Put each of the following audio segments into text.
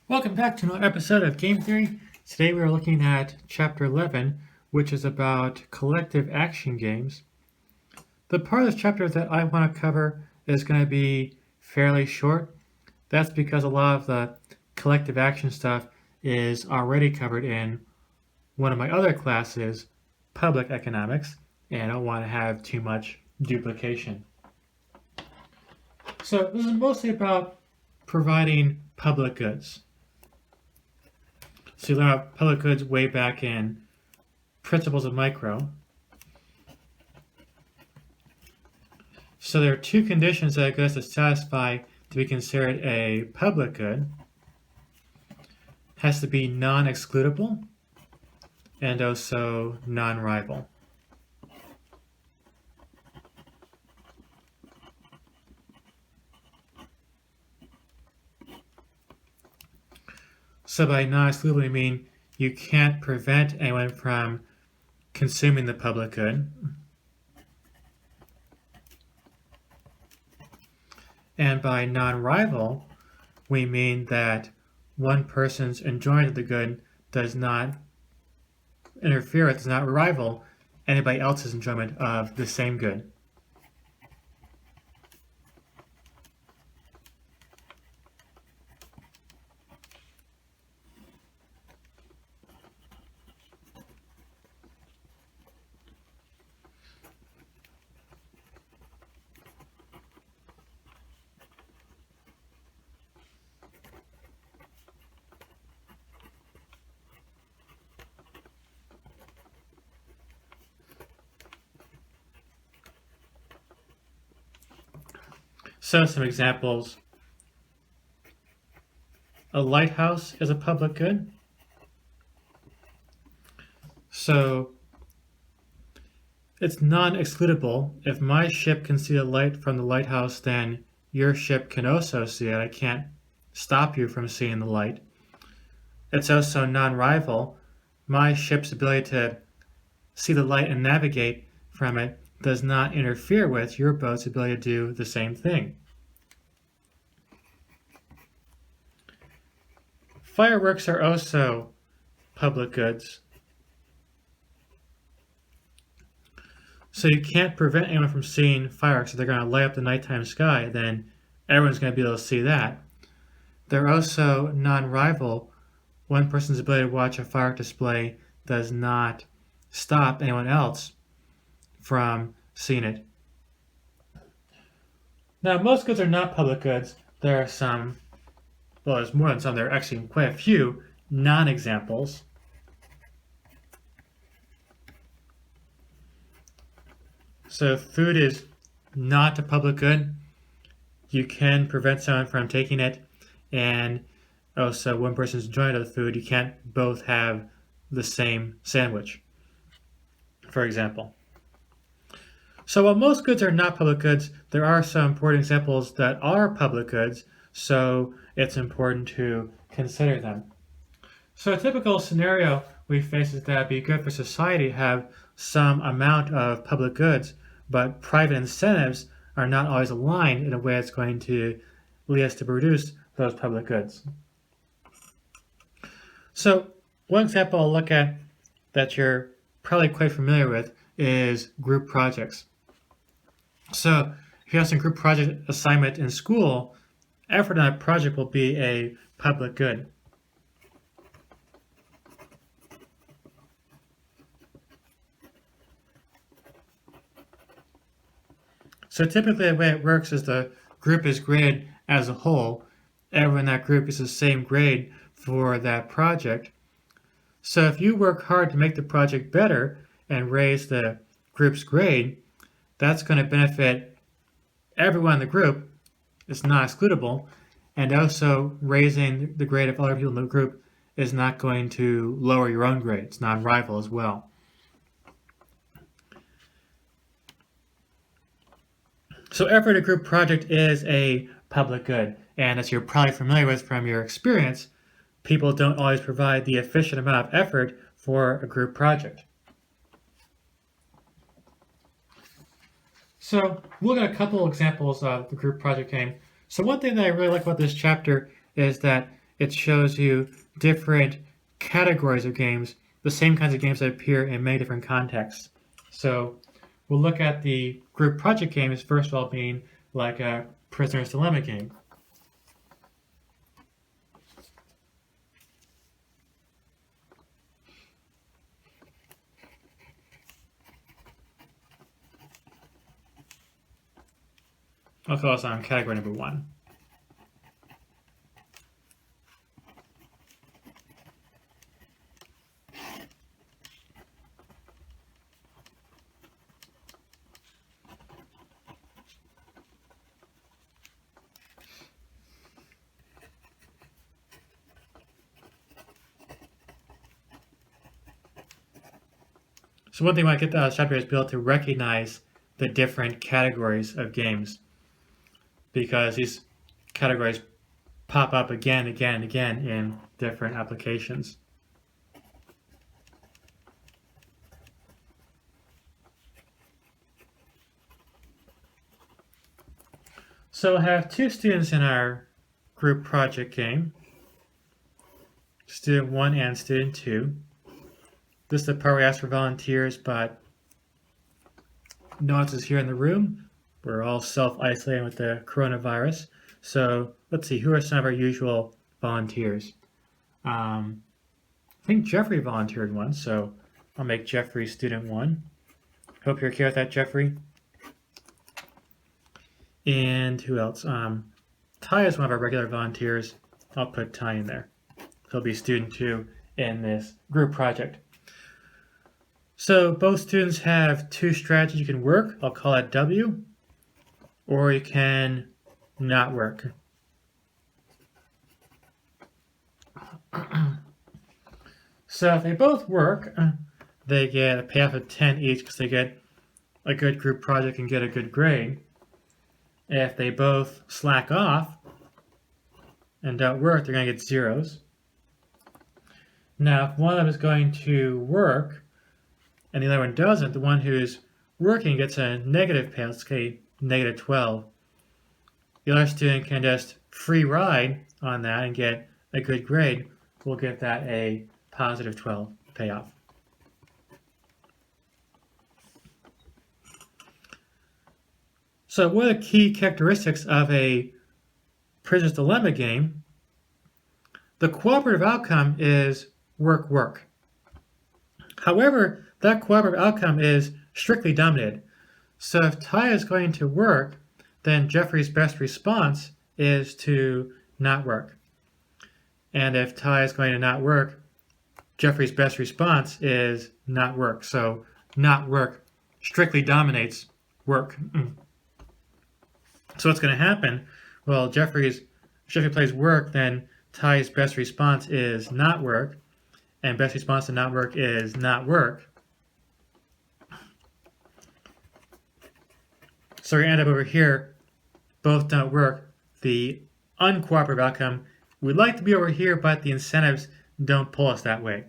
Welcome back to another episode of Game Theory. Today we are looking at Chapter 11, which is about collective action games. The part of this chapter that I want to cover is going to be fairly short. That's because a lot of the collective action stuff is already covered in one of my other classes, Public Economics, and I don't want to have too much duplication. So this is mostly about providing public goods. So you learn about public goods way back in Principles of Micro. So there are two conditions that a good has to satisfy to be considered a public good. It has to be non-excludable and also non-rival. So by non-excludable, we mean you can't prevent anyone from consuming the public good. And by non-rival, we mean that one person's enjoyment of the good does not interfere with, does not rival anybody else's enjoyment of the same good. So some examples. A lighthouse is a public good. So it's non-excludable. If my ship can see the light from the lighthouse, then your ship can also see it. I can't stop you from seeing the light. It's also non-rival. My ship's ability to see the light and navigate from it does not interfere with your boat's ability to do the same thing. Fireworks are also public goods. So you can't prevent anyone from seeing fireworks. If they're going to light up the nighttime sky, then everyone's going to be able to see that. They're also non-rival. One person's ability to watch a firework display does not stop anyone else from seeing it. Now, most goods are not public goods. There are some, well, there's more than some, there are actually quite a few non-examples. So food is not a public good. You can prevent someone from taking it, and also one person's enjoying the food. You can't both have the same sandwich, for example. So while most goods are not public goods, there are some important examples that are public goods, so it's important to consider them. So a typical scenario we face is that it'd be good for society to have some amount of public goods, but private incentives are not always aligned in a way that's going to lead us to produce those public goods. So one example I'll look at that you're probably quite familiar with is group projects. So if you have some group project assignment in school, effort on a project will be a public good. So typically the way it works is the group is graded as a whole. Everyone in that group is the same grade for that project. So if you work hard to make the project better and raise the group's grade, that's going to benefit everyone in the group. It's not excludable. And also raising the grade of other people in the group is not going to lower your own grade. It's non-rival as well. So effort in a group project is a public good. And as you're probably familiar with from your experience, people don't always provide the efficient amount of effort for a group project. So we'll look at a couple examples of the group project game. So one thing that I really like about this chapter is that it shows you different categories of games, the same kinds of games that appear in many different contexts. So we'll look at the group project games, first of all, being like a Prisoner's Dilemma game. I'll call this on category number 1. So one thing I get out of this chapter is be able to recognize the different categories of games, because these categories pop up again, again, and again in different applications. So I have 2 students in our group project game, student 1 and student 2. This is the part where we ask for volunteers, but no one else is here in the room. We're all self-isolating with the coronavirus. So let's see, who are some of our usual volunteers? I think Jeffrey volunteered once, so I'll make Jeffrey student 1. Hope you're okay with that, Jeffrey. And who else? Ty is one of our regular volunteers. I'll put Ty in there. He'll be student 2 in this group project. So both students have 2 strategies you can work. I'll call it W, or you can not work. So if they both work, they get a payoff of 10 each because they get a good group project and get a good grade. If they both slack off and don't work, they're going to get zeros. Now, if one of them is going to work and the other one doesn't, the one who's working gets a negative payout, say negative 12. The other student can just free ride on that and get a good grade. We'll give that a positive 12 payoff. So what are the key characteristics of a Prisoner's Dilemma game? The cooperative outcome is work, work. However, that cooperative outcome is strictly dominated. So if Ty is going to work, then Jeffrey's best response is to not work. And if Ty is going to not work, Jeffrey's best response is not work. So not work strictly dominates work. So what's going to happen? Well, if Jeffrey plays work, then Ty's best response is not work, and best response to not work is not work. So we end up over here, both don't work. The uncooperative outcome, we'd like to be over here, but the incentives don't pull us that way.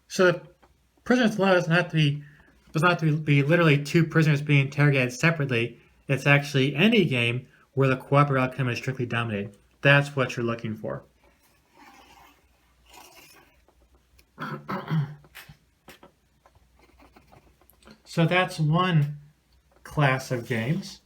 So the prisoner's dilemma doesn't have to be literally 2 prisoners being interrogated separately. It's actually any game where the cooperative outcome is strictly dominated. That's what you're looking for. So that's one class of games.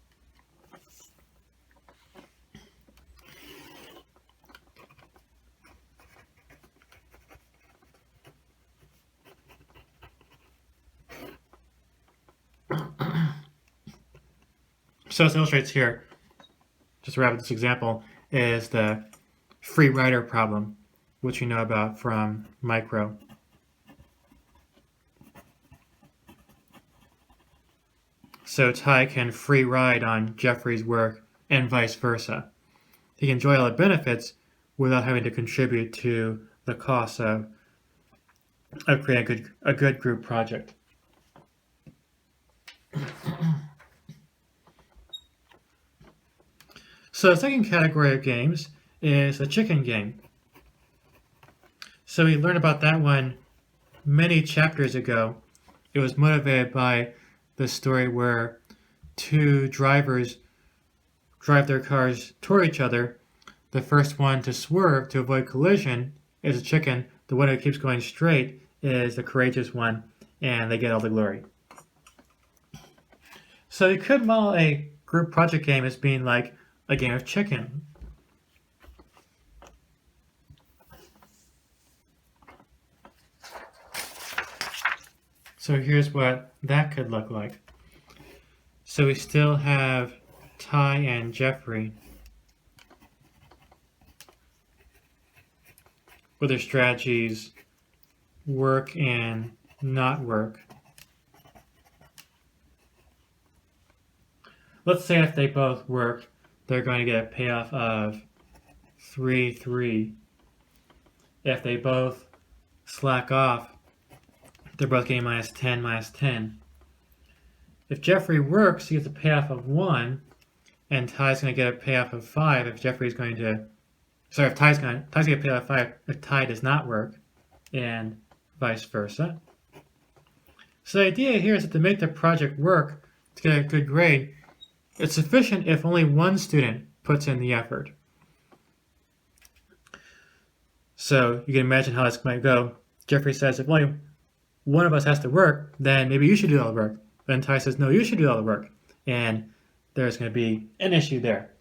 So this illustrates here, just to wrap up this example, is the free rider problem, which you know about from micro. So Ty can free ride on Jeffrey's work and vice versa. he can enjoy all the benefits without having to contribute to the cost of creating a good group project. So the second category of games is a chicken game. So we learned about that one many chapters ago. It was motivated by the story where two drivers drive their cars toward each other. The first one to swerve to avoid collision is a chicken. The one who keeps going straight is the courageous one, and they get all the glory. So you could model a group project game as being like a game of chicken. So here's what that could look like. So we still have Ty and Jeffrey with their strategies work and not work. Let's say if they both work, they're going to get a payoff of 3-3. If they both slack off, they're both getting -10, -10. If Jeffrey works, he gets a payoff of 1, and Ty's going to get a payoff of 5 if Jeffrey's going to... Sorry, if Ty's going to get a payoff of 5 if Ty does not work, and vice versa. So the idea here is that to make the project work, to get a good grade, it's sufficient if only one student puts in the effort. So you can imagine how this might go. Jeffrey says, if only one of us has to work, then maybe you should do all the work. Then Ty says, no, you should do all the work. And there's going to be an issue there.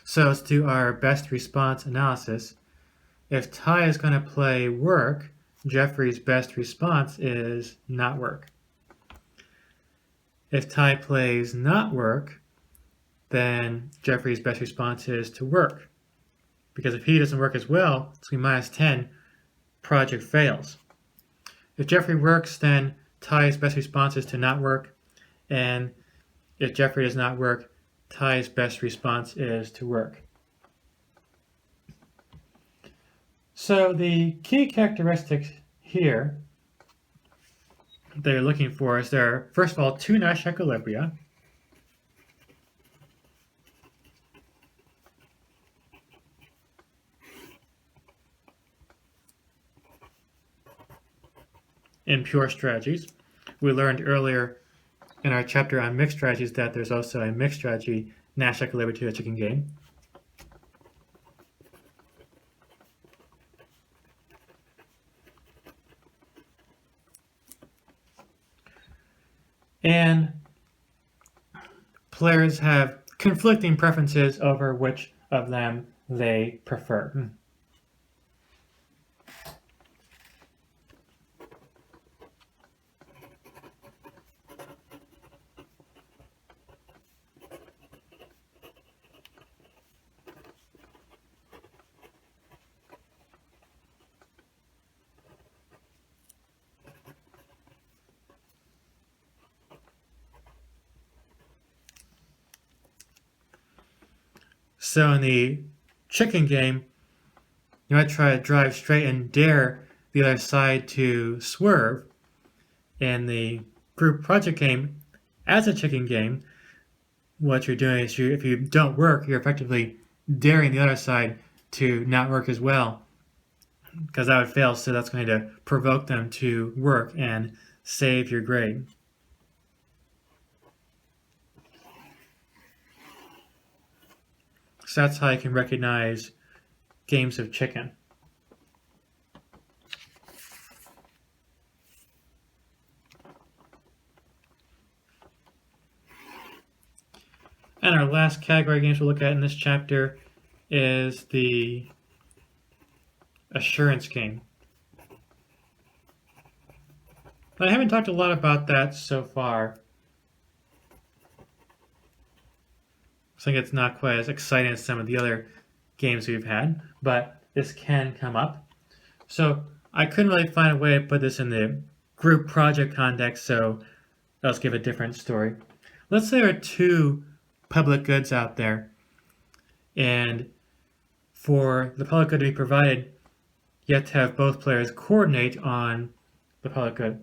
So let's do our best response analysis. If Ty is going to play work, Jeffrey's best response is not work. If Ty plays not work, then Jeffrey's best response is to work. Because if he doesn't work as well, it's going to be -10, project fails. If Jeffrey works, then Ty's best response is to not work. And if Jeffrey does not work, Ty's best response is to work. So the key characteristics here that you're looking for is there are, first of all, 2 Nash equilibria. In pure strategies. We learned earlier in our chapter on mixed strategies that there's also a mixed strategy Nash equilibria to a chicken game. And players have conflicting preferences over which of them they prefer. So in the chicken game, you might try to drive straight and dare the other side to swerve. In the group project game, as a chicken game, what you're doing is if you don't work, you're effectively daring the other side to not work as well, because that would fail, so that's going to provoke them to work and save your grade. So that's how you can recognize games of chicken. And our last category of games we'll look at in this chapter is the assurance game. I haven't talked a lot about that so far. I think it's not quite as exciting as some of the other games we've had, but this can come up. So I couldn't really find a way to put this in the group project context, so let's give a different story. Let's say there are 2 public goods out there. And for the public good to be provided, you have to have both players coordinate on the public good.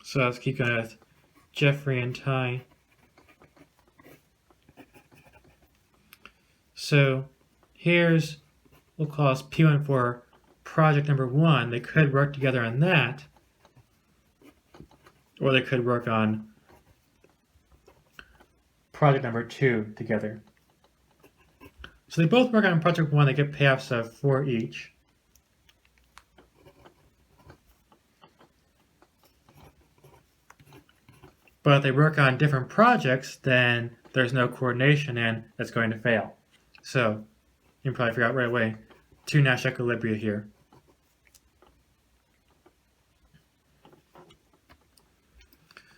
So let's keep going with Jeffrey and Ty. So here's, we'll call this P1 for project number 1. They could work together on that, or they could work on project number 2 together. So they both work on project 1. They get payoffs of 4 each. But if they work on different projects, then there's no coordination and it's going to fail. So you can probably figure out right away 2 Nash equilibria here.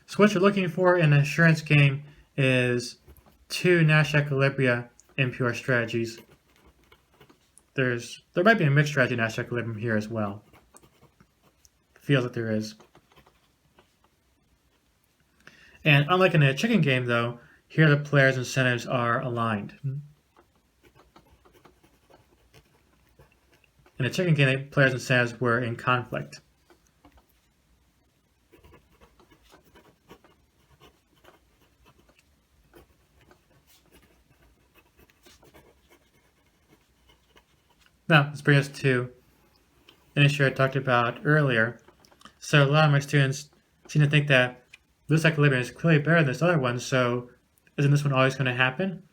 So what you're looking for in an assurance game is 2 Nash equilibria in pure strategies. There might be a mixed strategy Nash equilibrium here as well. Feels like there is. And unlike in a chicken game, though, here the players' incentives are aligned. In a chicken game, the players' incentives were in conflict. Now, let's bring us to an issue I talked about earlier. So a lot of my students seem to think that this equilibrium is clearly better than this other one, so isn't this one always going to happen?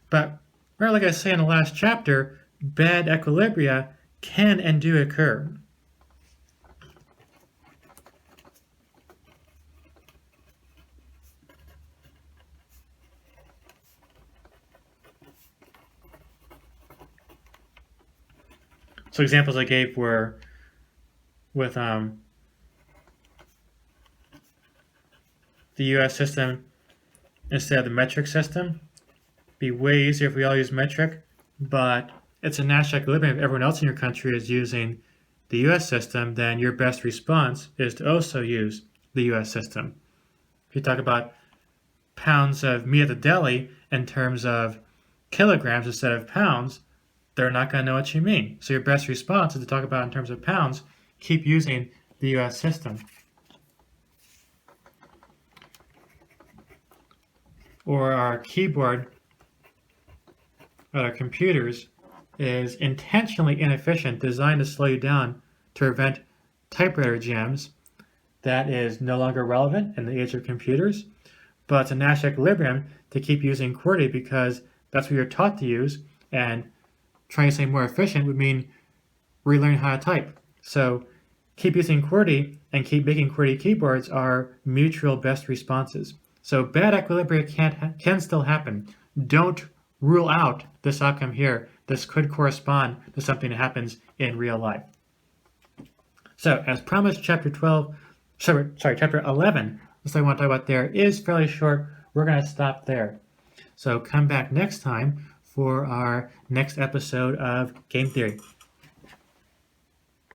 But right, like I say in the last chapter, bad equilibria can and do occur. So examples I gave were with the US system instead of the metric system. Be way easier if we all use metric, but it's a Nash equilibrium. If everyone else in your country is using the US system, then your best response is to also use the US system. If you talk about pounds of meat at the deli in terms of kilograms instead of pounds, they're not going to know what you mean. So your best response is to talk about in terms of pounds. Keep using the US system. Or our keyboard at our computers is intentionally inefficient, designed to slow you down to prevent typewriter jams. That is no longer relevant in the age of computers, but it's a Nash equilibrium to keep using QWERTY because that's what you're taught to use, and trying to say more efficient would mean relearning how to type. So keep using QWERTY and keep making QWERTY keyboards are mutual best responses. So bad equilibria can still happen. Don't rule out this outcome here. This could correspond to something that happens in real life. So as promised, chapter 11, this I want to talk about there is fairly short. We're going to stop there. So come back next time for our next episode of Game Theory.